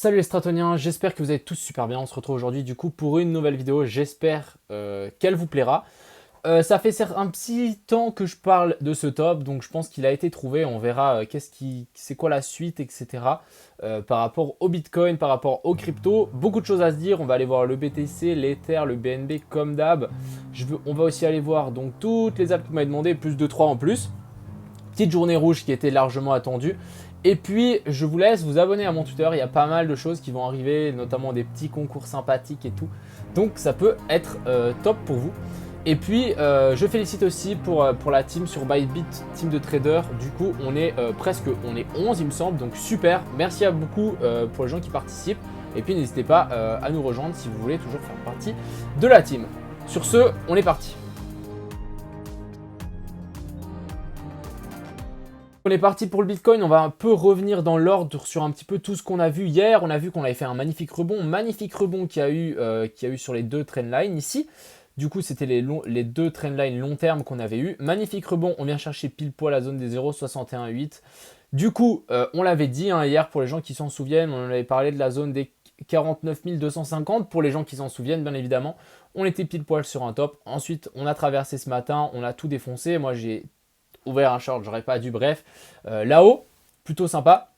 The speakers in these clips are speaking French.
Salut les Stratoniens, j'espère que vous allez tous super bien. On se retrouve aujourd'hui du coup pour une nouvelle vidéo. J'espère qu'elle vous plaira. Ça fait un petit temps que je parle de ce top, donc je pense qu'il a été trouvé. On verra c'est quoi la suite, etc. Par rapport au Bitcoin, par rapport aux cryptos. Beaucoup de choses à se dire. On va aller voir le BTC, l'Ether, le BNB comme d'hab. On va aussi aller voir donc toutes les apps que vous m'avez demandé, plus de 3 en plus. Petite journée rouge qui était largement attendue. Et puis, je vous laisse vous abonner à mon Twitter. Il y a pas mal de choses qui vont arriver, notamment des petits concours sympathiques et tout. Donc, ça peut être top pour vous. Et puis, je félicite aussi pour la team sur Bybit, team de traders. Du coup, on est 11, il me semble. Donc, super. Merci à beaucoup pour les gens qui participent. Et puis, n'hésitez pas à nous rejoindre si vous voulez toujours faire partie de la team. Sur ce, on est parti. On est parti pour le Bitcoin, on va un peu revenir dans l'ordre sur un petit peu tout ce qu'on a vu hier. On a vu qu'on avait fait un magnifique rebond qu'il y a eu sur les deux trendlines ici. Du coup, c'était les deux trendlines long terme qu'on avait eu. Magnifique rebond, on vient chercher pile poil la zone des 0,618. Du coup, on l'avait dit hier pour les gens qui s'en souviennent, on avait parlé de la zone des 49 250 pour les gens qui s'en souviennent bien évidemment. On était pile poil sur un top. Ensuite, on a traversé ce matin, on a tout défoncé. Moi, j'ai ouvert un short, j'aurais pas dû, bref. Là-haut, plutôt sympa.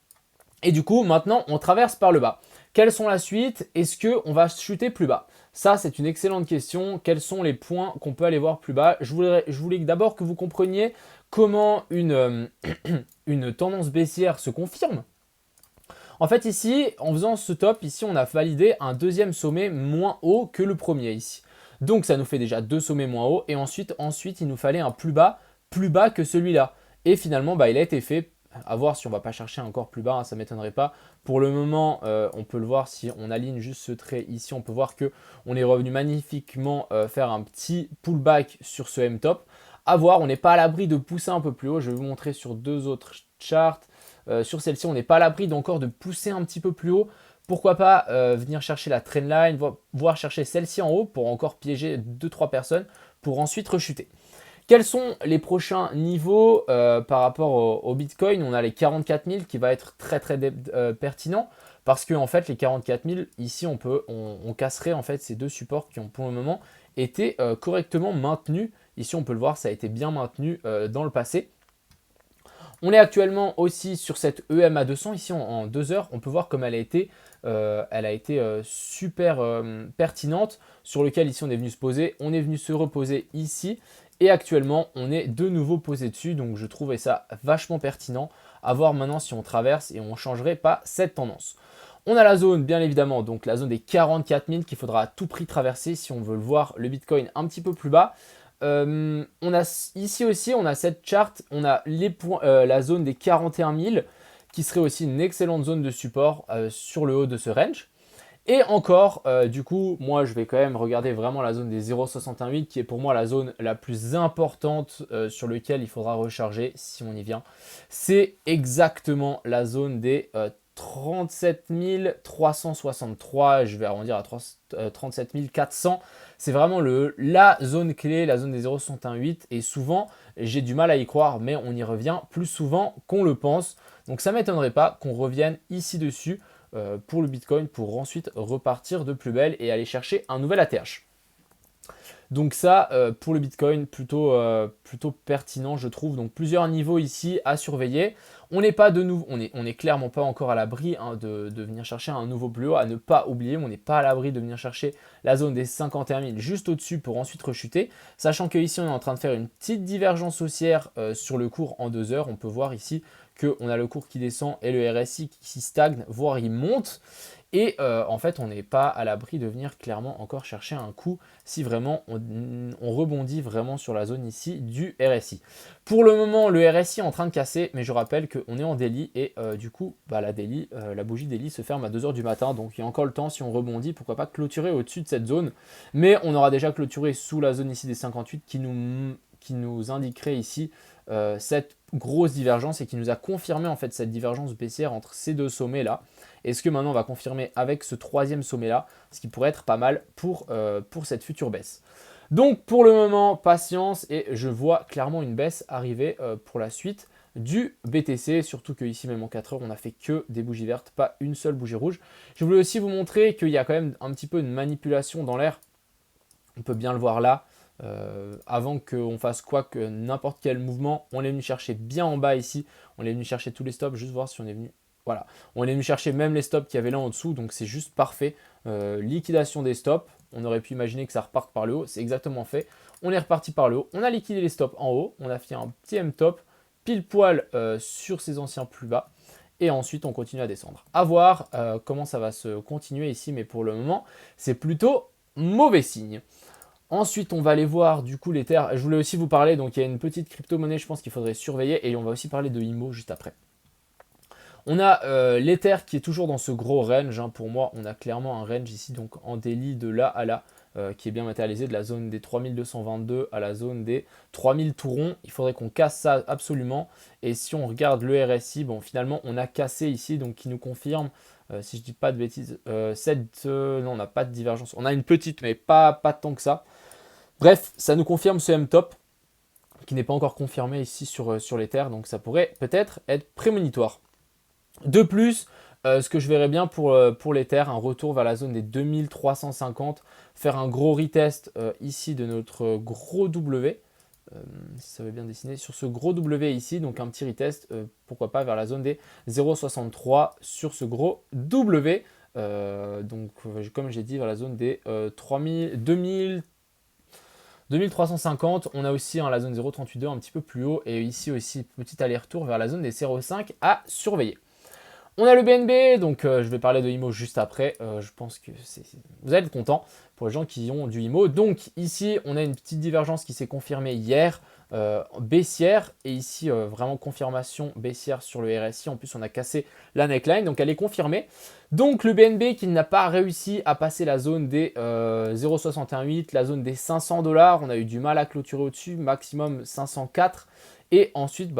Et du coup, maintenant, on traverse par le bas. Quelles sont la suite? Est-ce qu'on va chuter plus bas? Ça, c'est une excellente question. Quels sont les points qu'on peut aller voir plus bas? Je voulais d'abord que vous compreniez comment une tendance baissière se confirme. En fait, ici, en faisant ce top, ici, on a validé un deuxième sommet moins haut que le premier ici. Donc, ça nous fait déjà deux sommets moins hauts. Et ensuite, il nous fallait un plus bas que celui-là. Et finalement, il a été fait. À voir si on ne va pas chercher encore plus bas, hein, ça ne m'étonnerait pas. Pour le moment, on peut le voir si on aligne juste ce trait ici. On peut voir qu'on est revenu magnifiquement faire un petit pullback sur ce M-top. À voir, on n'est pas à l'abri de pousser un peu plus haut. Je vais vous montrer sur deux autres charts. Sur celle-ci, on n'est pas à l'abri d'encore de pousser un petit peu plus haut. Pourquoi pas venir chercher la trendline, voire chercher celle-ci en haut pour encore piéger 2-3 personnes pour ensuite rechuter. Quels sont les prochains niveaux par rapport au Bitcoin? On a les 44 000 qui va être très pertinent parce que en fait les 44 000 ici on casserait en fait ces deux supports qui ont pour le moment été correctement maintenus. Ici on peut le voir, ça a été bien maintenu dans le passé. On est actuellement aussi sur cette EMA 200 ici en 2 heures. On peut voir comme elle a été super pertinente sur lequel ici on est venu se poser. On est venu se reposer ici. Et actuellement, on est de nouveau posé dessus, donc je trouvais ça vachement pertinent. À voir maintenant si on traverse et on ne changerait pas cette tendance. On a la zone, bien évidemment, donc la zone des 44 000 qu'il faudra à tout prix traverser si on veut le voir, le Bitcoin un petit peu plus bas. Ici aussi, on a cette charte, on a la zone des 41 000 qui serait aussi une excellente zone de support sur le haut de ce range. Et encore, du coup, moi je vais quand même regarder vraiment la zone des 0,618 qui est pour moi la zone la plus importante sur laquelle il faudra recharger si on y vient. C'est exactement la zone des 37 363, je vais arrondir à 37 400. C'est vraiment la zone clé, la zone des 0,618 et souvent j'ai du mal à y croire mais on y revient plus souvent qu'on le pense. Donc ça ne m'étonnerait pas qu'on revienne ici dessus pour le Bitcoin pour ensuite repartir de plus belle et aller chercher un nouvel ATH. Donc ça, pour le Bitcoin, plutôt pertinent, je trouve. Donc plusieurs niveaux ici à surveiller. On n'est pas on est clairement pas encore à l'abri de venir chercher un nouveau plus haut. À ne pas oublier, on n'est pas à l'abri de venir chercher la zone des 51 000 juste au-dessus pour ensuite rechuter. Sachant que ici, on est en train de faire une petite divergence haussière sur le cours en 2 heures. On peut voir ici qu'on a le cours qui descend et le RSI qui stagne, voire il monte. Et en fait, on n'est pas à l'abri de venir clairement encore chercher un coup si vraiment on rebondit vraiment sur la zone ici du RSI. Pour le moment, le RSI est en train de casser, mais je rappelle qu'on est en daily et du coup, la bougie daily se ferme à 2 h du matin. Donc il y a encore le temps, si on rebondit, pourquoi pas clôturer au-dessus de cette zone. Mais on aura déjà clôturé sous la zone ici des 58 qui nous indiquerait ici cette grosse divergence et qui nous a confirmé en fait cette divergence baissière entre ces deux sommets là. Est-ce que maintenant on va confirmer avec ce troisième sommet là, ce qui pourrait être pas mal pour cette future baisse. Donc pour le moment, patience et je vois clairement une baisse arriver pour la suite du BTC, surtout que ici même en 4 heures on a fait que des bougies vertes, pas une seule bougie rouge. Je voulais aussi vous montrer qu'il y a quand même un petit peu de manipulation dans l'air, on peut bien le voir là. Avant qu'on fasse quoi que n'importe quel mouvement, on est venu chercher bien en bas ici, on est venu chercher tous les stops, juste voir si on est venu, voilà, on est venu chercher même les stops qu'il y avait là en dessous, donc c'est juste parfait. Liquidation des stops, on aurait pu imaginer que ça reparte par le haut, c'est exactement fait, on est reparti par le haut, on a liquidé les stops en haut, on a fait un petit M-top, pile poil sur ces anciens plus bas, et ensuite on continue à descendre. À voir comment ça va se continuer ici, mais pour le moment, c'est plutôt mauvais signe. Ensuite, on va aller voir du coup l'Ether. Je voulais aussi vous parler, donc il y a une petite crypto-monnaie, je pense qu'il faudrait surveiller, et on va aussi parler de IMO juste après. On a l'Ether qui est toujours dans ce gros range, hein. Pour moi, on a clairement un range ici, donc en daily de là à là, qui est bien matérialisé, de la zone des 3222 à la zone des 3000 tout rond. Il faudrait qu'on casse ça absolument. Et si on regarde le RSI, bon, finalement, on a cassé ici, donc qui nous confirme, si je dis pas de bêtises, non, on n'a pas de divergence. On a une petite, mais pas tant que ça. Bref, ça nous confirme ce M-top qui n'est pas encore confirmé ici sur l'Ether, donc ça pourrait peut-être être prémonitoire. De plus, ce que je verrais bien pour l'Ether, un retour vers la zone des 2350, faire un gros retest ici de notre gros W, si ça veut bien dessiner, sur ce gros W ici, donc un petit retest, pourquoi pas vers la zone des 0,63 sur ce gros W, donc comme j'ai dit, vers la zone des 2350, on a aussi la zone 0,382 un petit peu plus haut, et ici aussi petit aller-retour vers la zone des 0,5 à surveiller. On a le BNB, donc je vais parler de IMO juste après. Je pense que vous allez être content pour les gens qui ont du IMO. Donc ici, on a une petite divergence qui s'est confirmée hier, baissière. Et ici, vraiment confirmation baissière sur le RSI. En plus, on a cassé la neckline, donc elle est confirmée. Donc le BNB qui n'a pas réussi à passer la zone des 0,68, la zone des 500 $. On a eu du mal à clôturer au-dessus, maximum 504. Et ensuite,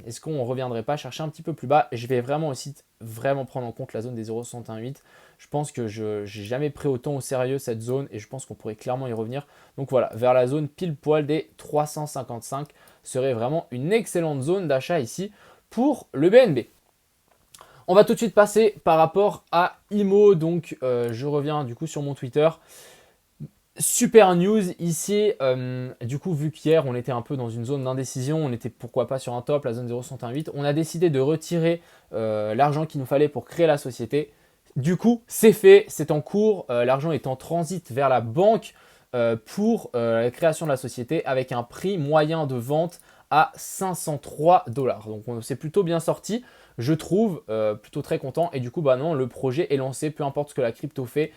est-ce qu'on ne reviendrait pas chercher un petit peu plus bas? Je vais vraiment aussi prendre en compte la zone des 0,68. Je pense que je n'ai jamais pris autant au sérieux cette zone et je pense qu'on pourrait clairement y revenir. Donc voilà, vers la zone pile poil des 355 serait vraiment une excellente zone d'achat ici pour le BNB. On va tout de suite passer par rapport à IMO. Donc je reviens du coup sur mon Twitter. Super news ici, du coup vu qu'hier on était un peu dans une zone d'indécision, on était pourquoi pas sur un top, la zone 0,108, on a décidé de retirer l'argent qu'il nous fallait pour créer la société. Du coup c'est fait, c'est en cours, l'argent est en transit vers la banque pour la création de la société avec un prix moyen de vente à 503 $. Donc c'est plutôt bien sorti, je trouve, plutôt très content et du coup non, le projet est lancé, peu importe ce que la crypto fait.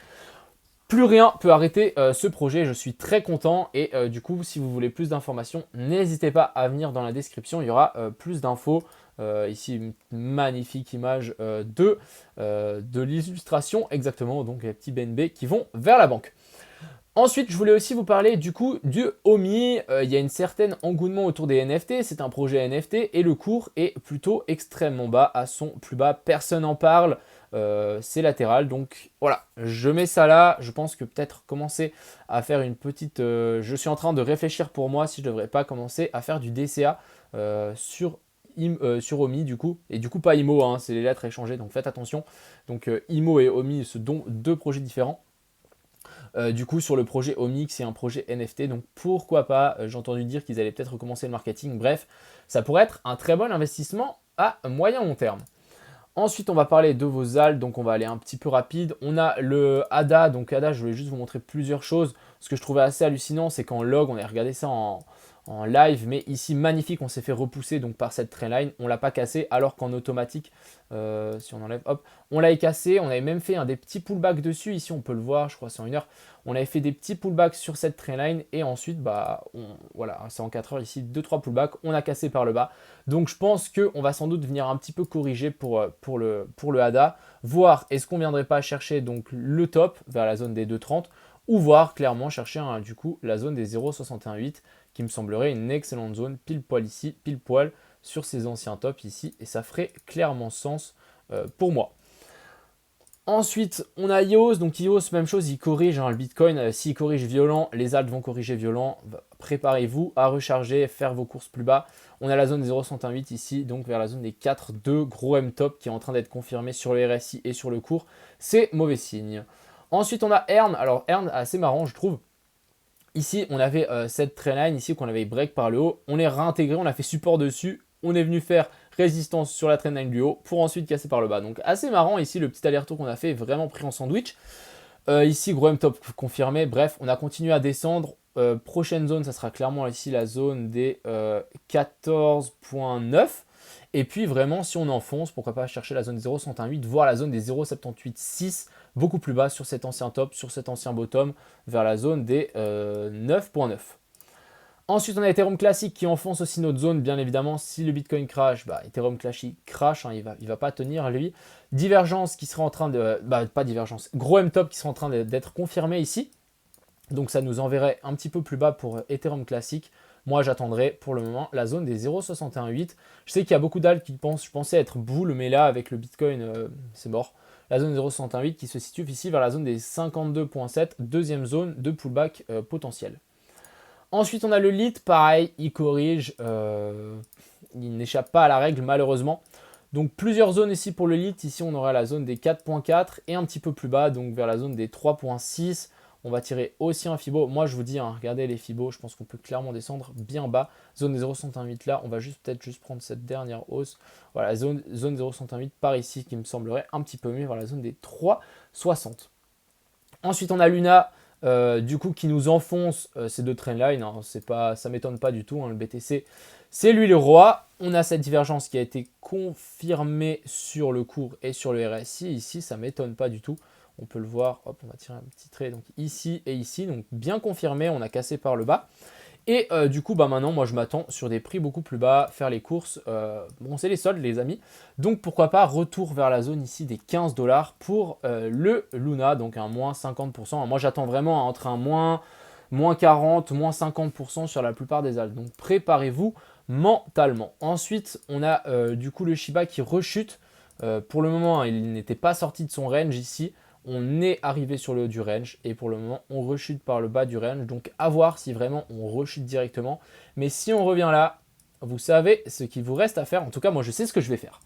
Plus rien peut arrêter ce projet, je suis très content et du coup si vous voulez plus d'informations, n'hésitez pas à venir dans la description, il y aura plus d'infos. Ici une magnifique image de l'illustration exactement, donc les petits BNB qui vont vers la banque. Ensuite, je voulais aussi vous parler du coup du OMI. Il y a une certaine engouement autour des NFT. C'est un projet NFT et le cours est plutôt extrêmement bas, à son plus bas. Personne n'en parle. C'est latéral. Donc voilà, je mets ça là. Je pense que peut-être commencer à faire une petite... je suis en train de réfléchir pour moi si je ne devrais pas commencer à faire du DCA sur OMI du coup. Et du coup pas IMO, hein, c'est les lettres échangées. Donc faites attention. Donc IMO et OMI, ce sont deux projets différents. Du coup, sur le projet OMI, c'est un projet NFT, donc pourquoi pas, j'ai entendu dire qu'ils allaient peut-être recommencer le marketing, bref, ça pourrait être un très bon investissement à moyen long terme. Ensuite, on va parler de vos ALT, donc on va aller un petit peu rapide. On a le ADA, donc ADA, je voulais juste vous montrer plusieurs choses. Ce que je trouvais assez hallucinant, c'est qu'en log, on a regardé ça en live, mais ici, magnifique, on s'est fait repousser donc par cette trendline. On ne l'a pas cassé, alors qu'en automatique, si on enlève, hop, on l'avait cassé. On avait même fait des petits pullbacks dessus. Ici, on peut le voir, je crois c'est en 1 heure. On avait fait des petits pullbacks sur cette trendline et ensuite, voilà, c'est en 4 heures ici, 2-3 pullbacks. On a cassé par le bas. Donc, je pense qu'on va sans doute venir un petit peu corriger pour le ADA. Voir est-ce qu'on ne viendrait pas chercher donc le top vers la zone des 2,30 ou voir clairement chercher du coup la zone des 0,618 qui me semblerait une excellente zone pile poil ici, pile poil sur ces anciens tops ici et ça ferait clairement sens pour moi. Ensuite, on a EOS. Donc EOS, même chose, il corrige le Bitcoin. S'il corrige violent, les alts vont corriger violent. Préparez-vous à recharger, faire vos courses plus bas. On a la zone des 0,68 ici, donc vers la zone des 4,2. Gros M-top qui est en train d'être confirmé sur le RSI et sur le cours. C'est mauvais signe. Ensuite, on a EARN. Alors EARN, assez marrant, je trouve. Ici, on avait cette trendline ici qu'on avait break par le haut. On est réintégré, on a fait support dessus. On est venu faire résistance sur la trendline du haut pour ensuite casser par le bas. Donc assez marrant ici, le petit aller-retour qu'on a fait, vraiment pris en sandwich. Ici, gros M-top confirmé. Bref, on a continué à descendre. Prochaine zone, ça sera clairement ici la zone des 14,9. Et puis vraiment, si on enfonce, pourquoi pas chercher la zone des 0,108, voire la zone des 0,786, beaucoup plus bas sur cet ancien top, sur cet ancien bottom, vers la zone des 9,9. Ensuite, on a Ethereum classique qui enfonce aussi notre zone, bien évidemment. Si le Bitcoin crash, Ethereum classique crash, il va pas tenir lui. Divergence qui sera en train de... pas divergence, gros M-top qui sera en train d'être confirmé ici. Donc ça nous enverrait un petit peu plus bas pour Ethereum classique. Moi, j'attendrai pour le moment la zone des 0,618. Je sais qu'il y a beaucoup d'alts qui pensent, je pensais être bull, mais là, avec le Bitcoin, c'est mort. La zone 0,618 qui se situe ici vers la zone des 52,7, deuxième zone de pullback potentiel. Ensuite, on a le lit, pareil, il corrige, il n'échappe pas à la règle malheureusement. Donc plusieurs zones ici pour le lit, ici on aura la zone des 4.4 et un petit peu plus bas, donc vers la zone des 3.6. On va tirer aussi un Fibo. Moi je vous dis, regardez les Fibos, je pense qu'on peut clairement descendre bien bas. Zone des 0,108 là, on va peut-être juste prendre cette dernière hausse. Voilà, zone 0,108 par ici qui me semblerait un petit peu mieux vers la zone des 3,60. Ensuite on a Luna. Du coup qui nous enfonce ces deux trendlines, ça m'étonne pas du tout, le BTC c'est lui le roi. On a cette divergence qui a été confirmée sur le cours et sur le RSI, ici ça m'étonne pas du tout, on peut le voir, hop on va tirer un petit trait, donc ici et ici, donc bien confirmé, on a cassé par le bas. Et du coup, maintenant, moi, je m'attends sur des prix beaucoup plus bas, faire les courses. Bon, c'est les soldes, les amis. Donc, pourquoi pas retour vers la zone ici des 15 $ pour le Luna, donc un moins 50%. Moi, j'attends vraiment entre un moins 40, moins 50% sur la plupart des alts. Donc, préparez-vous mentalement. Ensuite, on a du coup le Shiba qui rechute. Pour le moment, il n'était pas sorti de son range ici. On est arrivé sur le haut du range et pour le moment on rechute par le bas du range, donc à voir si vraiment on rechute directement. Mais si on revient là, vous savez ce qu'il vous reste à faire, en tout cas moi je sais ce que je vais faire.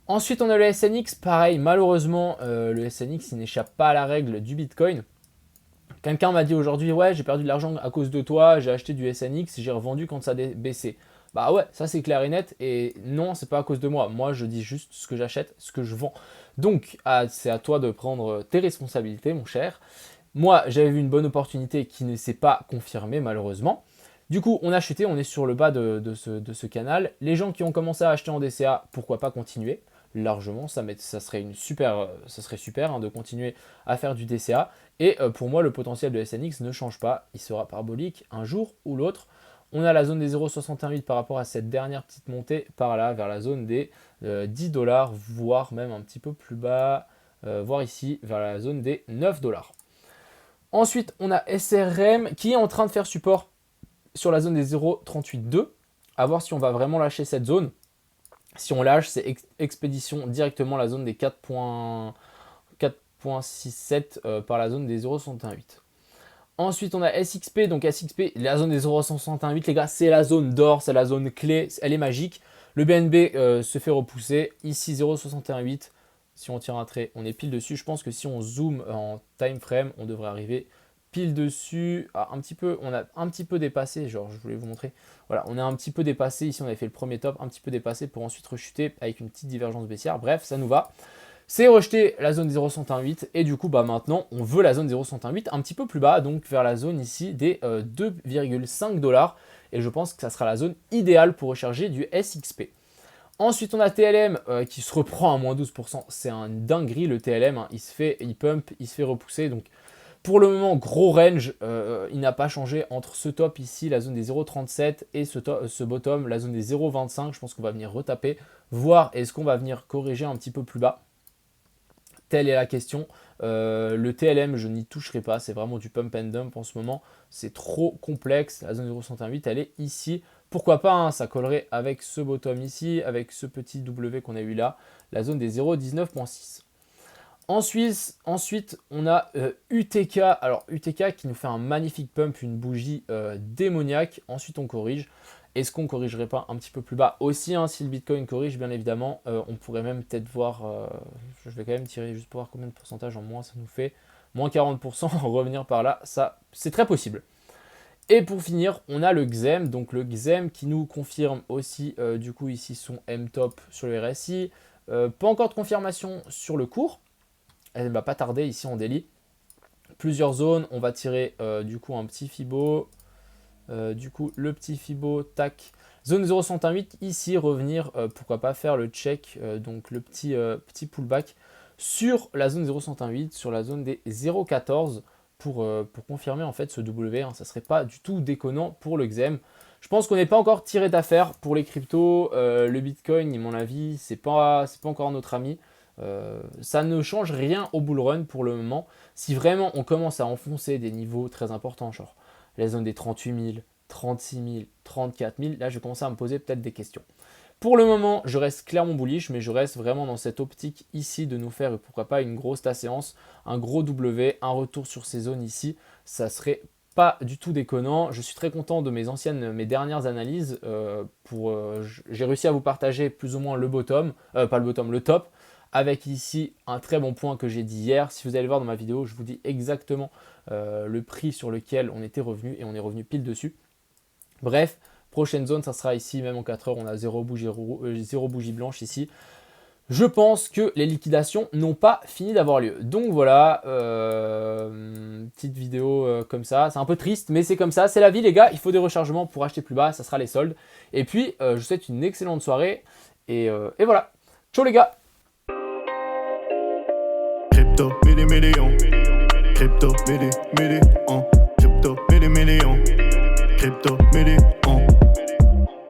Ensuite on a le SNX, pareil, malheureusement le SNX il n'échappe pas à la règle du Bitcoin. Quelqu'un m'a dit aujourd'hui, ouais j'ai perdu de l'argent à cause de toi, j'ai acheté du SNX, j'ai revendu quand ça a baissé. Bah ouais, ça c'est clair et net, et non, c'est pas à cause de moi. Moi, je dis juste ce que j'achète, ce que je vends. Donc, c'est à toi de prendre tes responsabilités, mon cher. Moi, j'avais vu une bonne opportunité qui ne s'est pas confirmée, malheureusement. Du coup, on a chuté, on est sur le bas de ce canal. Les gens qui ont commencé à acheter en DCA, pourquoi pas continuer largement, ça serait super de continuer à faire du DCA. Et pour moi, le potentiel de SNX ne change pas, il sera parabolique un jour ou l'autre. On a la zone des 0,68 par rapport à cette dernière petite montée par là, vers la zone des 10 $, voire même un petit peu plus bas, voire ici, vers la zone des 9 $. Ensuite, on a SRM qui est en train de faire support sur la zone des 0,38,2. À voir si on va vraiment lâcher cette zone. Si on lâche, c'est expédition directement la zone des 4,67 par la zone des 0,68. Ensuite, on a SXP. Donc SXP, la zone des 0,168, les gars, c'est la zone d'or, c'est la zone clé, elle est magique. Le BNB se fait repousser. Ici, 0,618. Si on tire un trait, on est pile dessus. Je pense que si on zoome en time frame, on devrait arriver pile dessus. On a un petit peu dépassé, genre je voulais vous montrer. Voilà, on a un petit peu dépassé. Ici, on avait fait le premier top, un petit peu dépassé pour ensuite rechuter avec une petite divergence baissière. Bref, ça nous va. C'est rejeté la zone 0,108 et du coup maintenant on veut la zone 0,108 un petit peu plus bas, donc vers la zone ici des 2,5 $, et je pense que ça sera la zone idéale pour recharger du SXP. Ensuite on a TLM qui se reprend à moins 12%, c'est un dinguerie le TLM, il pump, il se fait repousser, donc pour le moment gros range, il n'a pas changé entre ce top ici, la zone des 0,37 et ce bottom, la zone des 0,25, je pense qu'on va venir retaper, voir est-ce qu'on va venir corriger un petit peu plus bas. Telle est la question. Le TLM, je n'y toucherai pas. C'est vraiment du pump and dump en ce moment. C'est trop complexe. La zone 0,108, elle est ici. Pourquoi pas, ça collerait avec ce bottom ici, avec ce petit W qu'on a eu là. La zone des 0,19.6. Ensuite, on a UTK. Alors, UTK qui nous fait un magnifique pump, une bougie démoniaque. Ensuite, on corrige. Est-ce qu'on ne corrigerait pas un petit peu plus bas aussi, hein, si le Bitcoin corrige, bien évidemment. On pourrait même peut-être voir, je vais quand même tirer juste pour voir combien de pourcentage en moins ça nous fait. Moins 40%, revenir par là, ça c'est très possible. Et pour finir, on a le XEM, donc le XEM qui nous confirme aussi, du coup ici son M-top sur le RSI. Pas encore de confirmation sur le cours, elle ne va pas tarder ici en daily. Plusieurs zones, on va tirer du coup un petit Fibo. Du coup, le petit Fibo, tac. Zone 0,108, ici, revenir, pourquoi pas faire le check, donc le petit pullback sur la zone 0,108, sur la zone des 0,14 pour confirmer en fait ce W. Hein, ça ne serait pas du tout déconnant pour le XEM. Je pense qu'on n'est pas encore tiré d'affaire pour les cryptos. Le Bitcoin, à mon avis, c'est pas encore notre ami. Ça ne change rien au bull run pour le moment. Si vraiment on commence à enfoncer des niveaux très importants, genre la zone des 38 000, 36 000, 34 000, là je vais commencer à me poser peut-être des questions. Pour le moment, je reste clairement bullish, mais je reste vraiment dans cette optique ici de nous faire, pourquoi pas, une grosse tas séance, un gros W, un retour sur ces zones ici, ça serait pas du tout déconnant. Je suis très content de mes dernières analyses. J'ai réussi à vous partager plus ou moins le bottom, pas le bottom, le top, avec ici un très bon point que j'ai dit hier. Si vous allez voir dans ma vidéo, je vous dis exactement le prix sur lequel on était revenu et on est revenu pile dessus. Bref, prochaine zone, ça sera ici, même en 4 heures, on a zéro bougie blanche ici. Je pense que les liquidations n'ont pas fini d'avoir lieu. Donc voilà, petite vidéo comme ça. C'est un peu triste, mais c'est comme ça. C'est la vie, les gars. Il faut des rechargements pour acheter plus bas. Ça sera les soldes. Et puis, je vous souhaite une excellente soirée. Et voilà. Ciao, les gars. Crypto, million. Crypto, million. Crypto, million. Crypto, million.